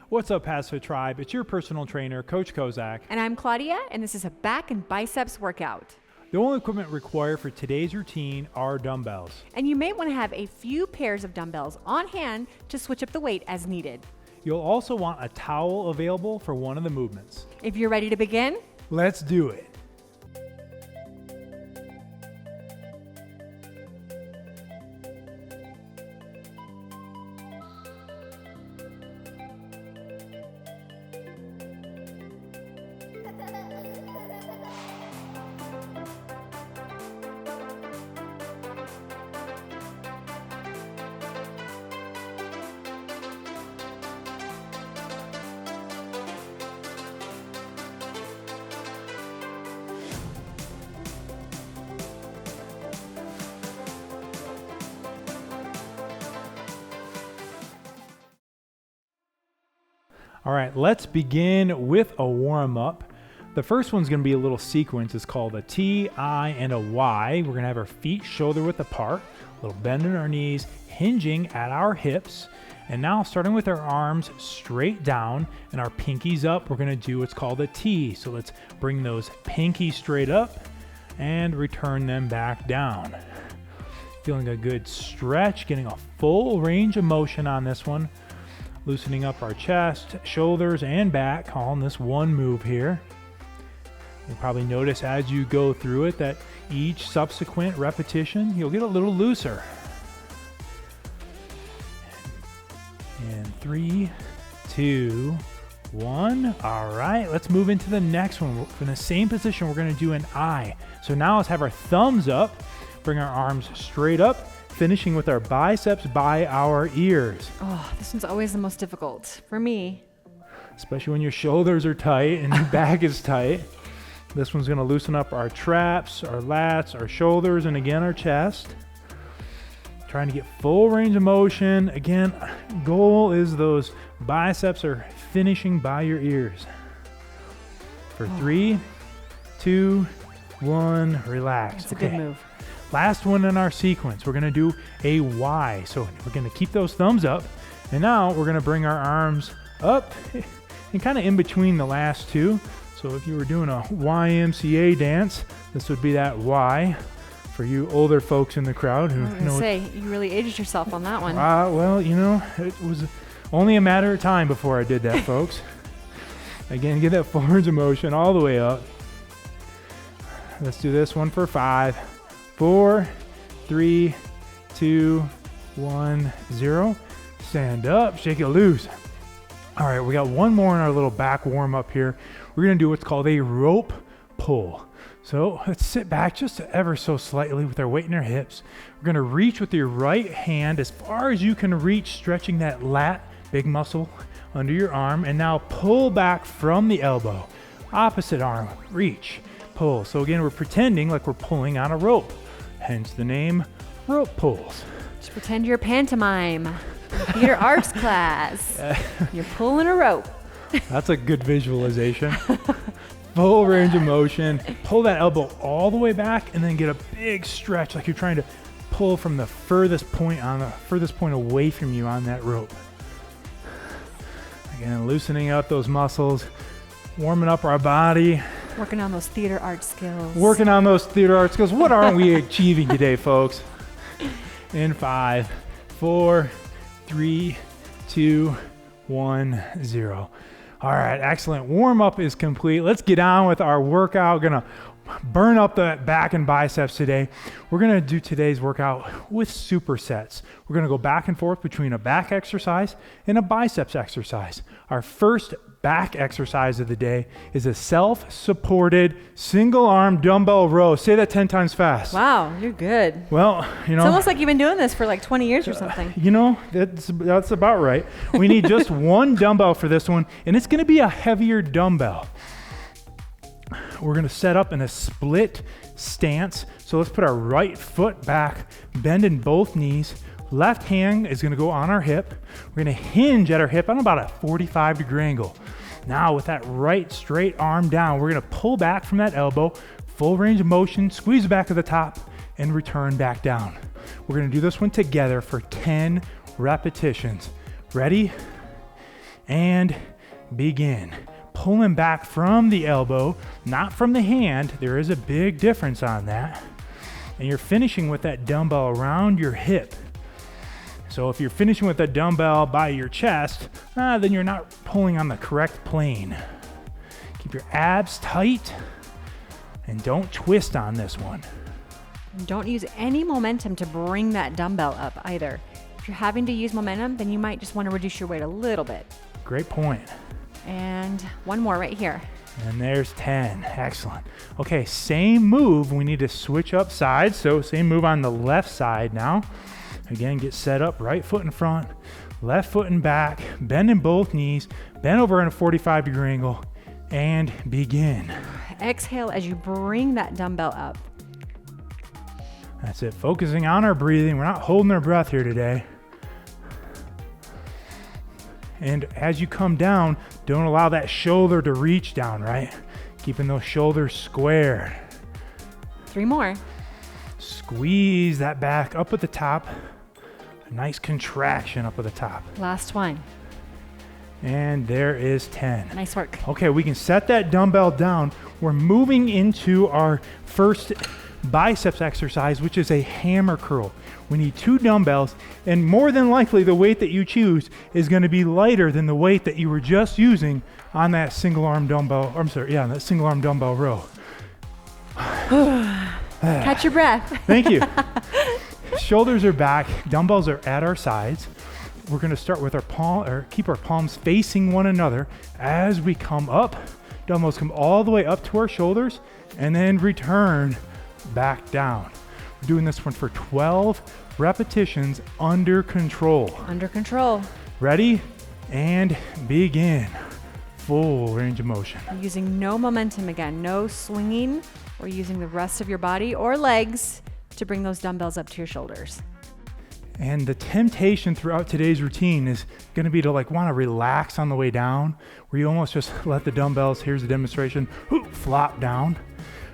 What's up, HASfit Tribe? It's your personal trainer, Coach Kozak. And I'm Claudia, and this is a back and biceps workout. The only equipment required for today's routine are dumbbells. And you may want to have a few pairs of dumbbells on hand to switch up the weight as needed. You'll also want a towel available for one of the movements. If you're ready to begin, let's do it. All right, let's begin with a warm-up. The first one's gonna be a little sequence. It's called a T, I, and a Y. We're gonna have our feet shoulder width apart, a little bend in our knees, hinging at our hips. And now starting with our arms straight down and our pinkies up, we're gonna do what's called a T. So let's bring those pinkies straight up and return them back down. Feeling a good stretch, getting a full range of motion on this one. Loosening up our chest, shoulders, and back all in this one move here. You'll probably notice as you go through it that each subsequent repetition, you'll get a little looser. And 3, 2, 1. All right, let's move into the next one. In the same position, we're gonna do an I. So now let's have our thumbs up, bring our arms straight up, finishing with our biceps by our ears. Oh, this one's always the most difficult for me. Especially when your shoulders are tight and your back is tight. This one's gonna loosen up our traps, our lats, our shoulders, and again, our chest. Trying to get full range of motion. Again, goal is those biceps are finishing by your ears. For 3, 2, 1, relax. That's a good move. Last one in our sequence, we're gonna do a Y. So we're gonna keep those thumbs up, and now we're gonna bring our arms up and kind of in between the last two. So if you were doing a YMCA dance, this would be that Y for you older folks in the crowd who I was gonna say, you really aged yourself on that one. Well, you know, it was only a matter of time before I did that, folks. Again, get that full range of motion all the way up. Let's do this one for 5. 4, 3, 2, 1, 0. Stand up, shake it loose. All right, we got one more in our little back warm up here. We're gonna do what's called a rope pull. So let's sit back just ever so slightly with our weight in our hips. We're gonna reach with your right hand as far as you can reach, stretching that lat, big muscle under your arm, and now pull back from the elbow. Opposite arm, reach, pull. So again, we're pretending like we're pulling on a rope. Hence the name, rope pulls. Just pretend you're a pantomime, theater arts class. You're pulling a rope. That's a good visualization. Full range of motion. Pull that elbow all the way back and then get a big stretch like you're trying to pull from the furthest point away from you on that rope. Again, loosening up those muscles, warming up our body. Working on those theater art skills. What aren't we achieving today, folks? In 5, 4, 3, 2, 1, 0. All right, excellent. Warm up is complete. Let's get on with our workout. Gonna burn up the back and biceps today. We're gonna do today's workout with supersets. We're gonna go back and forth between a back exercise and a biceps exercise. Our first back exercise of the day is a self-supported single arm dumbbell row. Say that 10 times fast. Wow, you're good. Well, you know. It's almost like you've been doing this for like 20 years or something. You know, that's about right. We need just one dumbbell for this one, and it's gonna be a heavier dumbbell. We're gonna set up in a split stance. So let's put our right foot back, bend in both knees. Left hand is gonna go on our hip. We're gonna hinge at our hip on about a 45-degree angle. Now with that right straight arm down, we're gonna pull back from that elbow, full range of motion, squeeze back to the top, and return back down. We're gonna do this one together for 10 repetitions. Ready? and begin. Pulling back from the elbow, not from the hand. There is a big difference on that. And you're finishing with that dumbbell around your hip. So if you're finishing with a dumbbell by your chest, then you're not pulling on the correct plane. Keep your abs tight and don't twist on this one. Don't use any momentum to bring that dumbbell up either. If you're having to use momentum, then you might just want to reduce your weight a little bit. Great point. And one more right here. And there's 10. Excellent. Okay, same move. We need to switch up sides. So same move on the left side now. Again, get set up, right foot in front, left foot in back, bend in both knees, bend over in a 45-degree angle, and begin. Exhale as you bring that dumbbell up. That's it. Focusing on our breathing. We're not holding our breath here today. And as you come down, don't allow that shoulder to reach down, right? Keeping those shoulders squared. 3 more. Squeeze that back up at the top. A nice contraction up at the top. Last one. And there is 10. Nice work. Okay, we can set that dumbbell down. We're moving into our first biceps exercise, which is a hammer curl. We need 2 dumbbells, and more than likely the weight that you choose is going to be lighter than the weight that you were just using on that single arm dumbbell, that single arm dumbbell row. Catch your breath. Thank you. Shoulders are back, dumbbells are at our sides. We're going to start with keep our palms facing one another as we come up. Dumbbells come all the way up to our shoulders and then return back down. We're doing this one for 12 repetitions under control. Under control. Ready? And begin. Full range of motion. Using no momentum again, no swinging. Or using the rest of your body or legs to bring those dumbbells up to your shoulders. And the temptation throughout today's routine is going to be to want to relax on the way down, where you almost just let the dumbbells, here's the demonstration, flop down.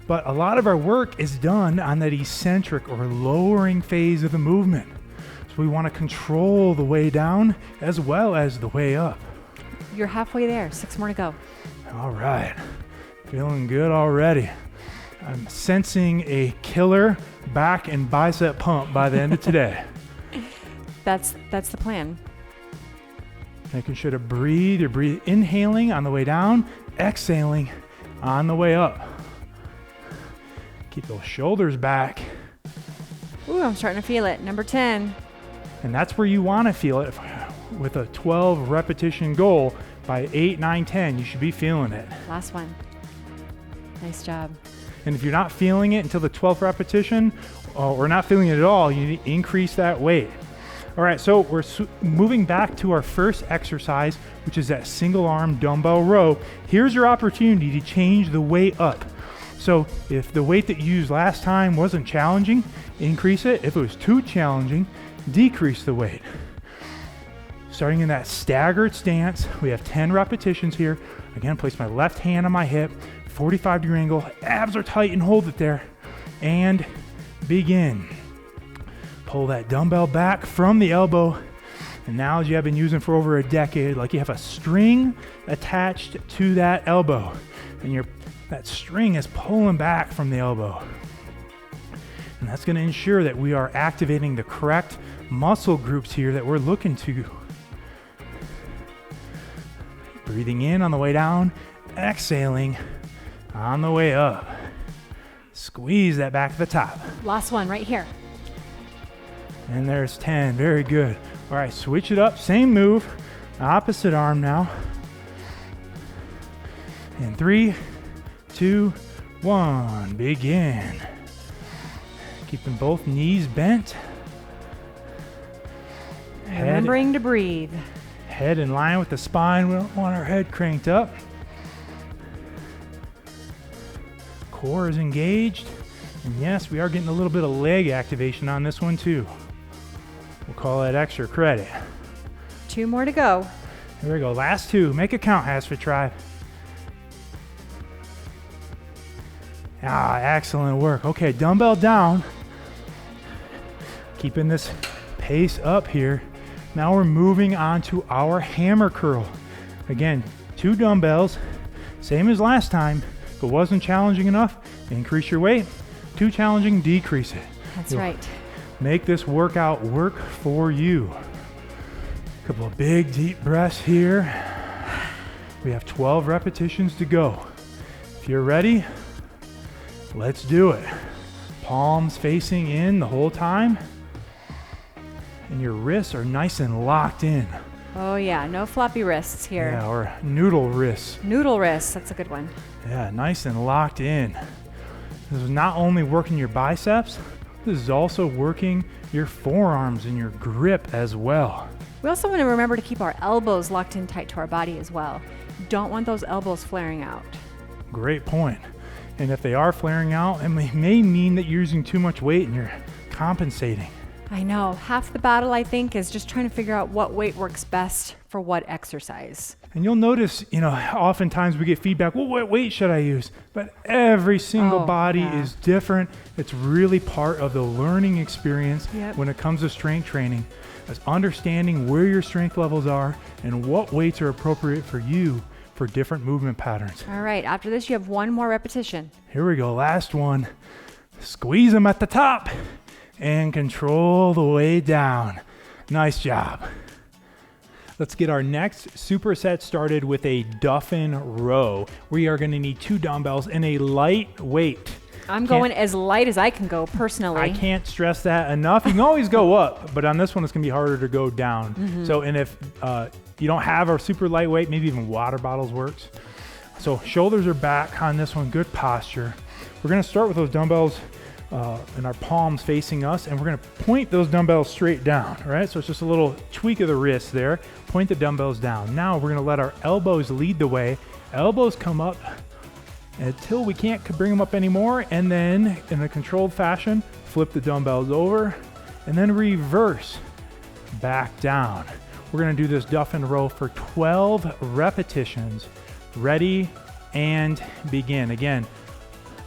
But a lot of our work is done on that eccentric or lowering phase of the movement. So we want to control the way down as well as the way up. You're halfway there, 6 more to go. All right, feeling good already. I'm sensing a killer back and bicep pump by the end of today. That's the plan. Making sure to breathe. You're inhaling on the way down, exhaling on the way up. Keep those shoulders back. Ooh, I'm starting to feel it. Number 10. And that's where you want to feel it with a 12 repetition goal. By 8, 9, 10, you should be feeling it. Last one. Nice job. And if you're not feeling it until the 12th repetition, or not feeling it at all, you need to increase that weight. All right, so we're moving back to our first exercise, which is that single arm dumbbell row. Here's your opportunity to change the weight up. So if the weight that you used last time wasn't challenging, increase it. If it was too challenging, decrease the weight. Starting in that staggered stance, we have 10 repetitions here. Again, place my left hand on my hip, 45-degree angle, abs are tight and hold it there, and begin. Pull that dumbbell back from the elbow, and now as you have been using for over a decade, like you have a string attached to that elbow, and that string is pulling back from the elbow. And that's going to ensure that we are activating the correct muscle groups here that we're looking to. Breathing in on the way down, exhaling on the way up. Squeeze that back to the top. Last one right here. And there's 10. Very good. All right, switch it up. Same move. Opposite arm now. And 3, 2, 1. Begin. Keeping both knees bent. Remembering to breathe. Head in line with the spine. We don't want our head cranked up. Core is engaged. And yes, we are getting a little bit of leg activation on this one too. We'll call that extra credit. 2 more to go. Here we go. Last 2. Make it count, HASfit Tribe. Excellent work. Okay, dumbbell down. Keeping this pace up here. Now we're moving on to our hammer curl. Again, 2 dumbbells, same as last time. If it wasn't challenging enough, increase your weight. Too challenging, decrease it. That's right. Make this workout work for you. A couple of big deep breaths here. We have 12 repetitions to go. If you're ready, let's do it. Palms facing in the whole time. And your wrists are nice and locked in. Oh yeah, no floppy wrists here. Yeah, or noodle wrists. Noodle wrists, that's a good one. Yeah, nice and locked in. This is not only working your biceps, this is also working your forearms and your grip as well. We also want to remember to keep our elbows locked in tight to our body as well. Don't want those elbows flaring out. Great point. And if they are flaring out, it may mean that you're using too much weight and you're compensating. I know. Half the battle, I think, is just trying to figure out what weight works best for what exercise. And you'll notice, oftentimes we get feedback, well, what weight should I use? But every single body is different. It's really part of the learning experience when it comes to strength training, is understanding where your strength levels are and what weights are appropriate for you for different movement patterns. All right, after this, you have 1 more repetition. Here we go, last one. Squeeze them at the top and control the way down. Nice job. Let's get our next superset started with a Duffin row. We are going to need 2 dumbbells and a light weight. I'm going as light as I can go personally. I can't stress that enough. You can always go up, but on this one, it's going to be harder to go down. So, and if you don't have a super lightweight, maybe even water bottles works. So shoulders are back on this one, good posture. We're going to start with those dumbbells and our palms facing us, and we're going to point those dumbbells straight down, right? So it's just a little tweak of the wrist there. Point the dumbbells down. Now we're going to let our elbows lead the way. Elbows come up until we can't bring them up anymore, and then in a controlled fashion, flip the dumbbells over, and then reverse back down. We're going to do this Duffin row for 12 repetitions. Ready and begin. Again,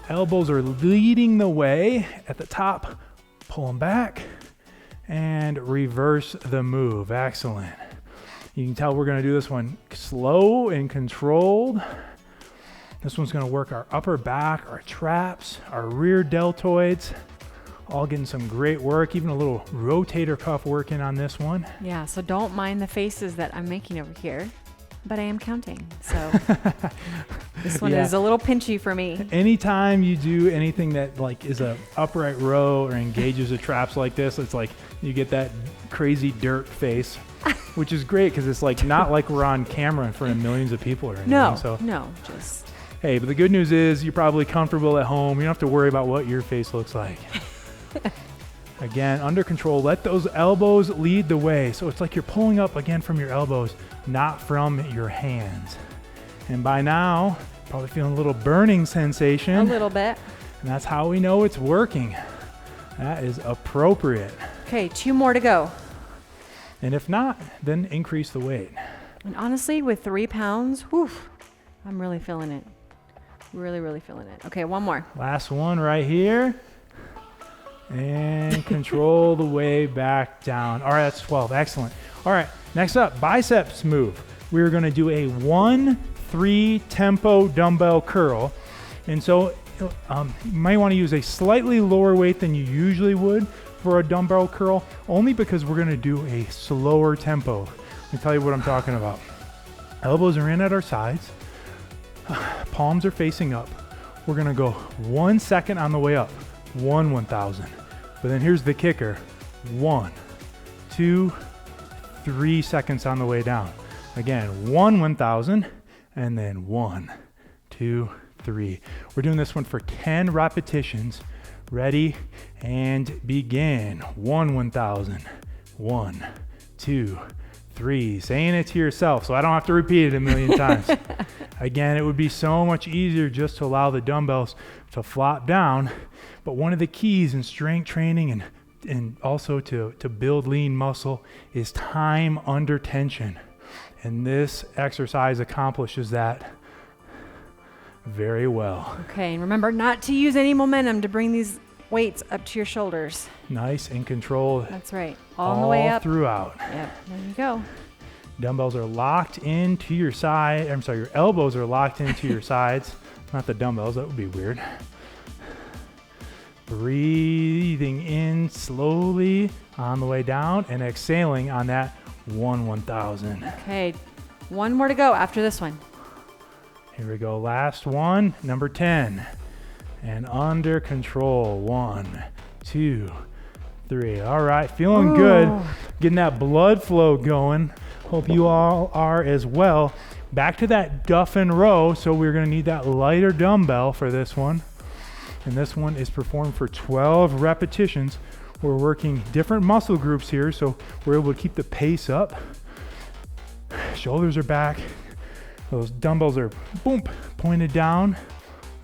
elbows are leading the way at the top. Pull them back and reverse the move. Excellent. You can tell we're going to do this one slow and controlled. This one's going to work our upper back, our traps, our rear deltoids, all getting some great work, even a little rotator cuff working on this one. Yeah, so don't mind the faces that I'm making over here, but I am counting. So this one is a little pinchy for me. Anytime you do anything that is a upright row or engages the traps like this, it's like you get that crazy dirt face, which is great because it's not like we're on camera in front of millions of people or anything. No, just... Hey, but the good news is you're probably comfortable at home. You don't have to worry about what your face looks like. Again, under control. Let those elbows lead the way. So it's like you're pulling up again from your elbows, not from your hands. And by now, probably feeling a little burning sensation. A little bit. And that's how we know it's working. That is appropriate. Okay, 2 more to go. And if not, then increase the weight. And honestly, with 3 pounds, I'm really feeling it. Really, really feeling it. Okay, 1 more. Last one right here. And control the way back down. All right, that's 12. Excellent. All right, next up, biceps move. We're going to do a 1-3 tempo dumbbell curl. And so you might want to use a slightly lower weight than you usually would for a dumbbell curl, only because we're going to do a slower tempo. Let me tell you what I'm talking about. Elbows are in at our sides. Palms are facing up. We're going to go 1 second on the way up. 1,000. But then here's the kicker. 1, 2, 3 seconds on the way down. Again, 1,000, and then 1, 2, 3. We're doing this one for 10 repetitions. Ready and begin. 1,000. 1, 2, 3. Saying it to yourself so I don't have to repeat it a million times. Again, it would be so much easier just to allow the dumbbells to flop down. But one of the keys in strength training and also to build lean muscle is time under tension. And this exercise accomplishes that very well. Okay, and remember not to use any momentum to bring these weights up to your shoulders. Nice and controlled. That's right. All the way up. Throughout. Yep, there you go. Dumbbells are locked into your side. I'm sorry, your elbows are locked into your sides. Not the dumbbells, that would be weird. Breathing in slowly on the way down and exhaling on that 1,000. Okay, one more to go after this one. Here we go, last one, number 10. And under control, 1, 2, 3. All right, feeling good. Getting that blood flow going. Hope you all are as well. Back to that duff and row. So we're gonna need that lighter dumbbell for this one. And this one is performed for 12 repetitions. We're working different muscle groups here, so we're able to keep the pace up. Shoulders are back. Those dumbbells are boom, pointed down,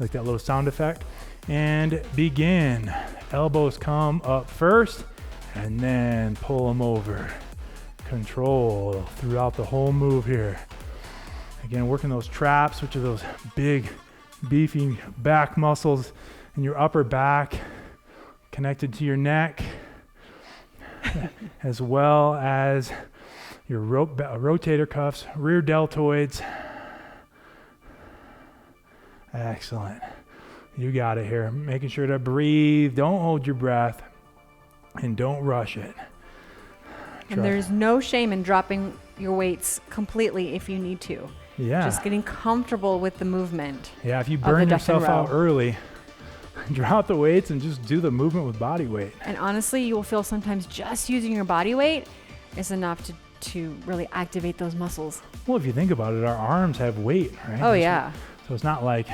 like that little sound effect. And begin. Elbows come up first, and then pull them over. Control throughout the whole move here. Again, working those traps, which are those big, beefy back muscles in your upper back, connected to your neck, as well as your rotator cuffs, rear deltoids. Excellent. You got it here. Making sure to breathe. Don't hold your breath, and don't rush it. And there's no shame in dropping your weights completely if you need to. Yeah. Just getting comfortable with the movement. Yeah, if you burn yourself out early, drop the weights and just do the movement with body weight. And honestly, you will feel sometimes just using your body weight is enough to really activate those muscles. Well, if you think about it, our arms have weight, right? Oh, yeah. So it's not like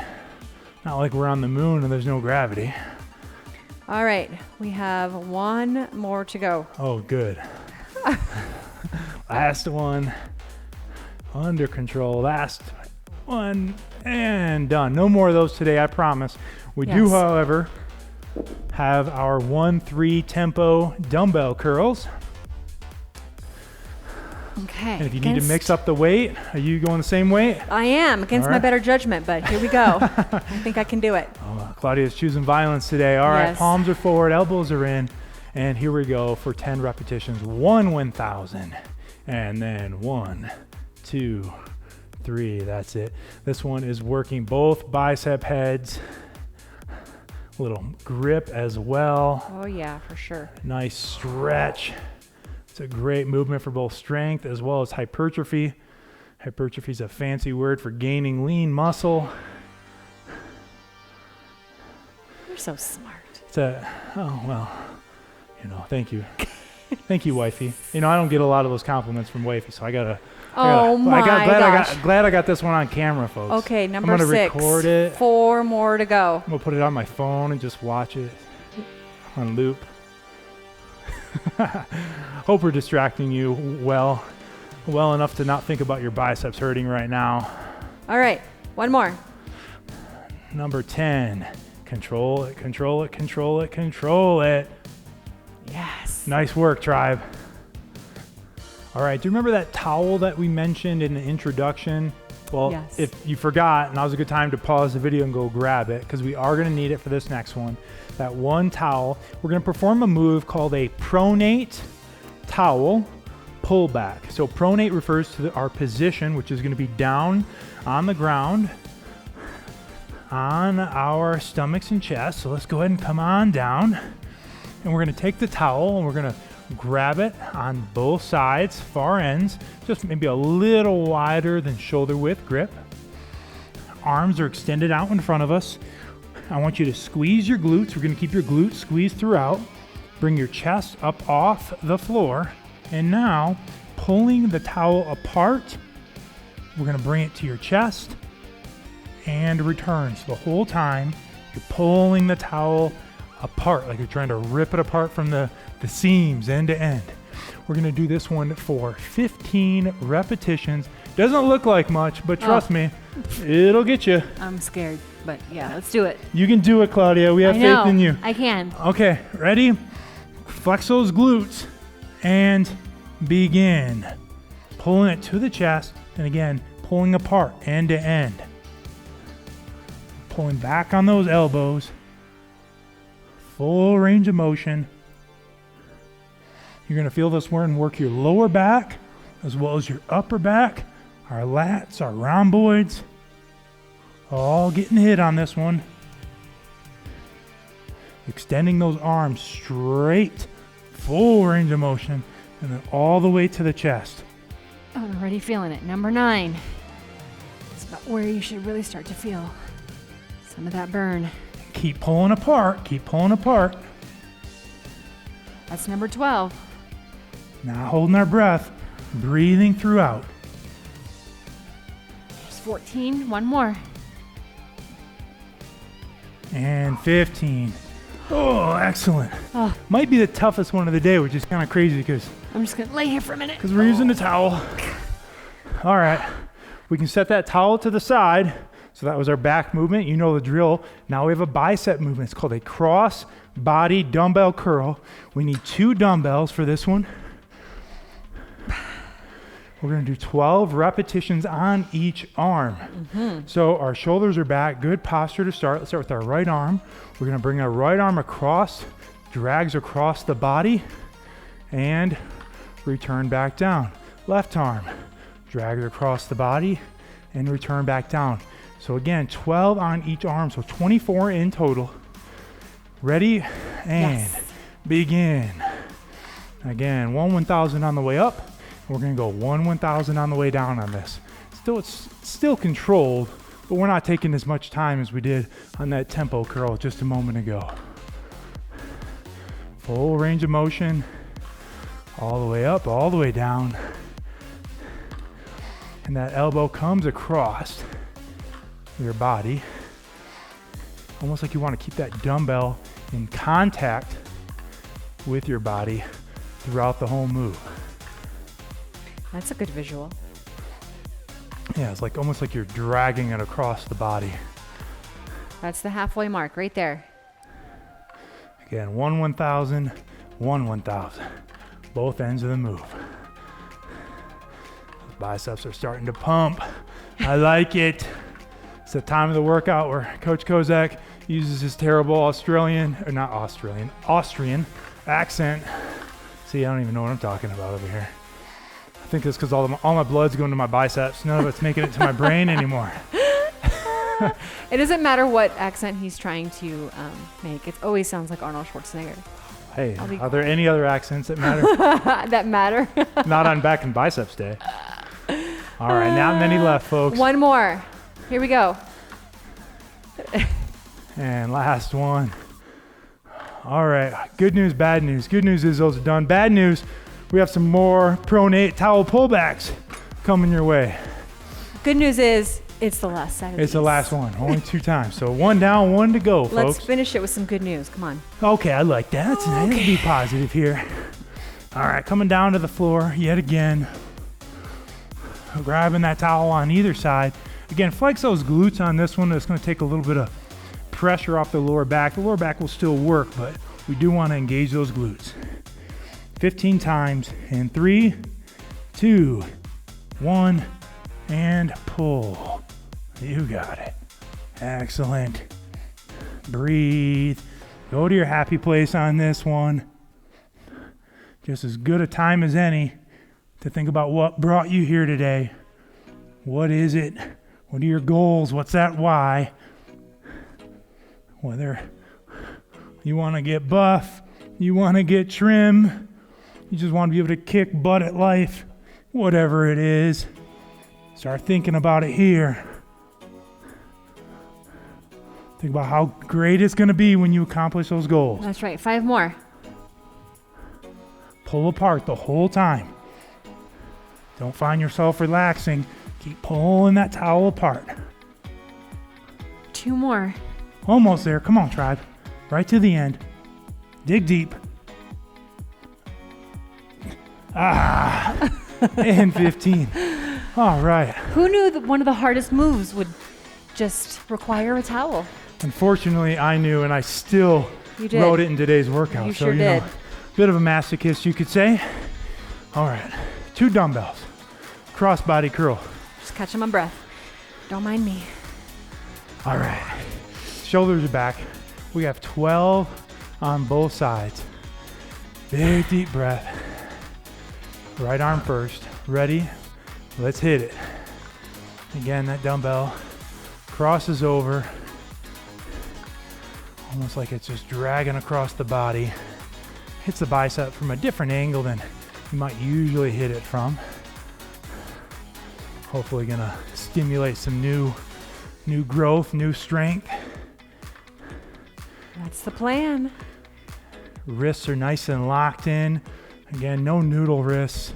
we're on the moon and there's no gravity. All right, we have one more to go. Oh, good. Last one. Under control. Last one. And done. No more of those today, I promise. We do, however, have our 1-3 tempo dumbbell curls. Okay. And if you need to mix up the weight, are you going the same weight? I am, against my better judgment, but here we go. I think I can do it. Oh, Claudia's choosing violence today. All right, palms are forward, elbows are in. And here we go for 10 repetitions. 1,000. And then 1, 2, 3. That's it. This one is working both bicep heads. Little grip as well. Oh, yeah, for sure. Nice stretch. It's a great movement for both strength as well as hypertrophy. Hypertrophy is a fancy word for gaining lean muscle. You're so smart. Thank you. Thank you, wifey. I don't get a lot of those compliments from wifey, so glad I got this one on camera, folks. Okay, number 6. I'm going to record it. 4 more to go. I'm going to put it on my phone and just watch it on loop. Hope we're distracting you well enough to not think about your biceps hurting right now. All right, one more. Number 10. Control it, control it, control it, control it. Yes. Nice work, tribe. All right, do you remember that towel that we mentioned in the introduction? Well, yes. If you forgot, now's a good time to pause the video and go grab it because we are going to need it for this next one. That one towel. We're going to perform a move called a pronate towel pullback. So pronate refers to our position, which is going to be down on the ground on our stomachs and chest. So let's go ahead and come on down. And we're going to take the towel and we're going to grab it on both sides, far ends, just maybe a little wider than shoulder width grip. Arms are extended out in front of us. I want you to squeeze your glutes. We're going to keep your glutes squeezed throughout. Bring your chest up off the floor. And now, pulling the towel apart, we're going to bring it to your chest and return. So the whole time, you're pulling the towel apart, like you're trying to rip it apart from the seams end to end. We're going to do this one for 15 repetitions. Doesn't look like much, but trust me, it'll get you. I'm scared, but yeah, let's do it. You can do it, Claudia. We have faith in you. I can. Okay, ready? Flex those glutes and begin. Pulling it to the chest, and again, pulling apart end to end. Pulling back on those elbows. Full range of motion. You're going to feel this one work your lower back, as well as your upper back, our lats, our rhomboids, all getting hit on this one. Extending those arms straight, full range of motion, and then all the way to the chest. I'm already feeling it. Number 9. It's about where you should really start to feel some of that burn. Keep pulling apart, keep pulling apart. That's number 12. Not holding our breath, breathing throughout. There's 14. One more. And 15. Oh, excellent. Oh, Might be the toughest one of the day, which is kind of crazy because I'm just going to lay here for a minute. we're using the towel. All right, we can set that towel to the side. So that was our back movement. You know the drill. Now we have a bicep movement. It's called a cross body dumbbell curl. We need 2 dumbbells for this one. We're going to do 12 repetitions on each arm. So our shoulders are back. Good posture to start. Let's start with our right arm. We're going to bring our right arm across, drags across the body, and return back down. Left arm, drags across the body, and return back down. So again, 12 on each arm, so 24 in total. Ready? And begin. Again, 1,000 on the way up. We're gonna go 1,000 on the way down on this. It's still controlled, but we're not taking as much time as we did on that tempo curl just a moment ago. Full range of motion, all the way up, all the way down. And that elbow comes across your body, almost like you want to keep that dumbbell in contact with your body throughout the whole move. That's a good visual. Yeah, it's like almost like you're dragging it across the body. That's the halfway mark right there. Again, 1,000, 1,000. Both ends of the move. Those biceps are starting to pump. I like it. It's the time of the workout where Coach Kozak uses his terrible Austrian accent. See, I don't even know what I'm talking about over here. I think it's because all my blood's going to my biceps. None of it's making it to my brain anymore. It doesn't matter what accent he's trying to make. It always sounds like Arnold Schwarzenegger. Hey, are there any other accents that matter? That matter? Not on back and biceps day. All right, not many left, folks. One more. Here we go. And last one. All right, good news, bad news. Good news is those are done. Bad news, we have some more pronate towel pullbacks coming your way. Good news is it's the last set of It's the these. last one, only 2 times. So 1 down, 1 to go, folks. Let's finish it with some good news. Come on. Okay, I like that. Let's be positive here. All right, coming down to the floor yet again. Grabbing that towel on either side. Again, flex those glutes on this one. It's going to take a little bit of pressure off the lower back. The lower back will still work, but we do want to engage those glutes. 15 times in 3, 2, 1, and pull. You got it. Excellent. Breathe. Go to your happy place on this one. Just as good a time as any to think about what brought you here today. What is it? What are your goals? What's that why? Whether you want to get buff, you want to get trim, you just want to be able to kick butt at life, whatever it is, start thinking about it here. Think about how great it's going to be when you accomplish those goals. That's right. 5 more. Pull apart the whole time. Don't find yourself relaxing. Keep pulling that towel apart. 2 more. Almost there. Come on, tribe. Right to the end. Dig deep. And 15. All right. Who knew that one of the hardest moves would just require a towel? Unfortunately, I knew, and I still wrote it in today's workout. You sure did. Bit of a masochist, you could say. All right. 2 dumbbells. Cross body curl. Just catching my breath. Don't mind me. All right. Shoulders are back. We have 12 on both sides. Big deep breath. Right arm first. Ready? Let's hit it. Again, that dumbbell crosses over, almost like it's just dragging across the body. Hits the bicep from a different angle than you might usually hit it from. Hopefully gonna stimulate some new growth, new strength. That's the plan. Wrists are nice and locked in. Again, no noodle wrists.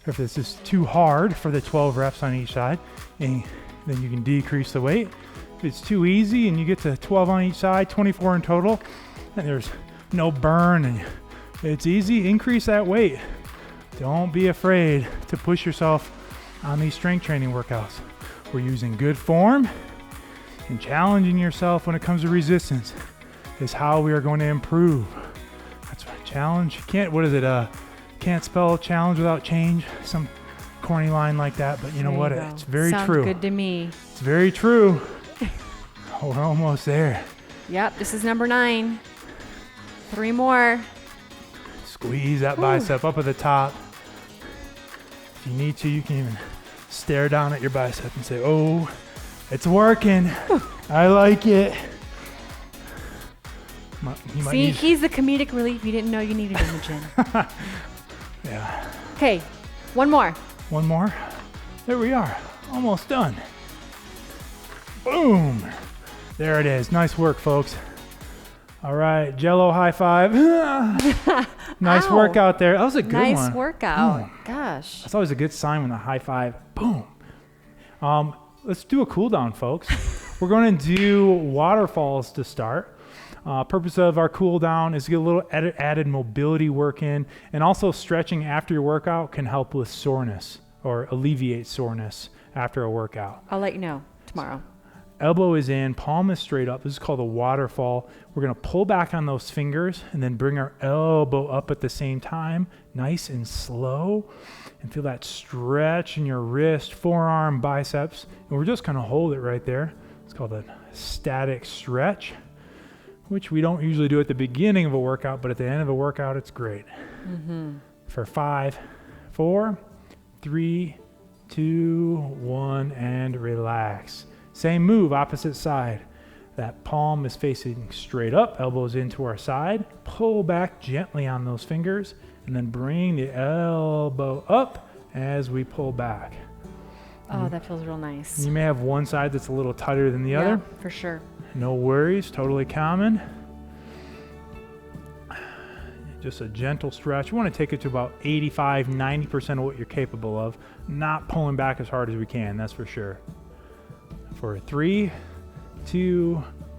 If this is too hard for the 12 reps on each side, and then you can decrease the weight. If it's too easy and you get to 12 on each side, 24 in total, and there's no burn and it's easy, increase that weight. Don't be afraid to push yourself on these strength training workouts. We're using good form, and challenging yourself when it comes to resistance is how we are going to improve. That's what challenge. Can't spell challenge without change. Some corny line like that, but you know what? It's very Sounds true. good to me. It's very true. We're almost there. Yep, this is number 9. 3 more. Squeeze that bicep up at the top. If you need to, you can even stare down at your bicep and say, oh, it's working. I like it. See, he's the comedic relief you didn't know you needed in the gym. Yeah. Okay, one more. One more. There we are. Almost done. Boom. There it is. Nice work, folks. All right, Jello high five. Nice workout there. That was a good one. Nice workout. Gosh. That's always a good sign when the high five. Boom. Let's do a cool down, folks. We're going to do waterfalls to start. Purpose of our cool down is to get a little added mobility work in, and also stretching after your workout can help with soreness or alleviate soreness after a workout. I'll let you know tomorrow. Elbow is in, palm is straight up. This is called a waterfall. We're going to pull back on those fingers and then bring our elbow up at the same time, nice and slow, and feel that stretch in your wrist, forearm, biceps. And we're just going to hold it right there. It's called a static stretch, which we don't usually do at the beginning of a workout, but at the end of a workout, it's great. For 5, 4, 3, 2, 1, and relax. Same move, opposite side. That palm is facing straight up, elbows into our side. Pull back gently on those fingers, and then bring the elbow up as we pull back. Oh, that feels real nice. You may have one side that's a little tighter than the other. For sure. No worries, totally common. Just a gentle stretch. You want to take it to about 85, 90% of what you're capable of. Not pulling back as hard as we can, that's for sure. For 3, 2,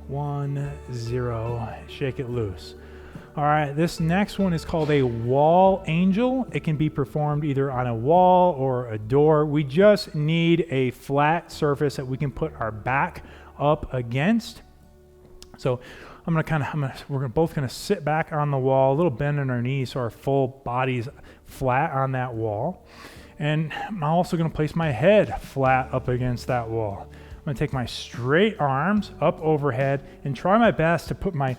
1, 0. Shake it loose. All right, this next one is called a wall angel. It can be performed either on a wall or a door. We just need a flat surface that we can put our back up against. So we're both gonna sit back on the wall, a little bend in our knees so our full body's flat on that wall. And I'm also gonna place my head flat up against that wall. I'm gonna take my straight arms up overhead and try my best to put my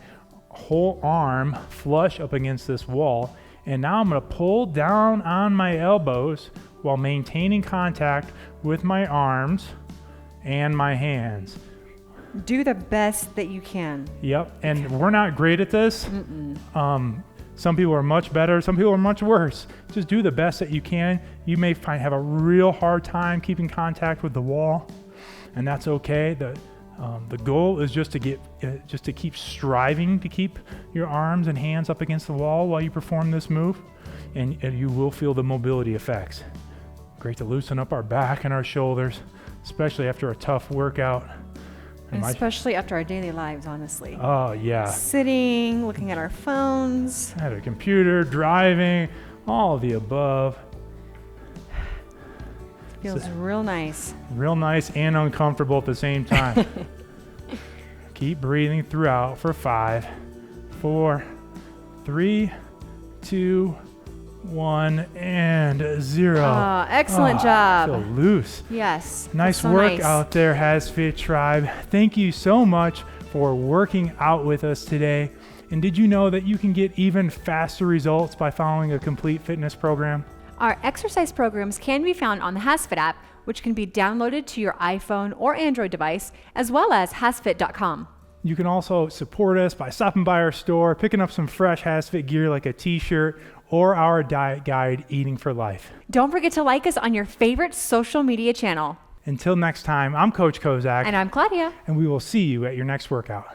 whole arm flush up against this wall. And now I'm gonna pull down on my elbows while maintaining contact with my arms and my hands. Do the best that you can. Yep, and we're not great at this. Some people are much better, some people are much worse. Just do the best that you can. You may have a real hard time keeping contact with the wall, and that's okay. The goal is just to keep striving to keep your arms and hands up against the wall while you perform this move, and you will feel the mobility effects. Great to loosen up our back and our shoulders, especially after a tough workout. And especially after our daily lives, honestly. Oh, yeah. Sitting, looking at our phones. At a computer, driving, all of the above. Feels real nice. Real nice and uncomfortable at the same time. Keep breathing throughout for 5, 4, 3, 2, 1, and 0. Excellent job. Feel loose. Yes. Nice so work nice. out there, HASfit tribe. Thank you so much for working out with us today. And did you know that you can get even faster results by following a complete fitness program? Our exercise programs can be found on the HASfit app, which can be downloaded to your iPhone or Android device, as well as HASfit.com. You can also support us by stopping by our store, picking up some fresh HASfit gear like a t-shirt or our diet guide, Eating for Life. Don't forget to like us on your favorite social media channel. Until next time, I'm Coach Kozak. And I'm Claudia. And we will see you at your next workout.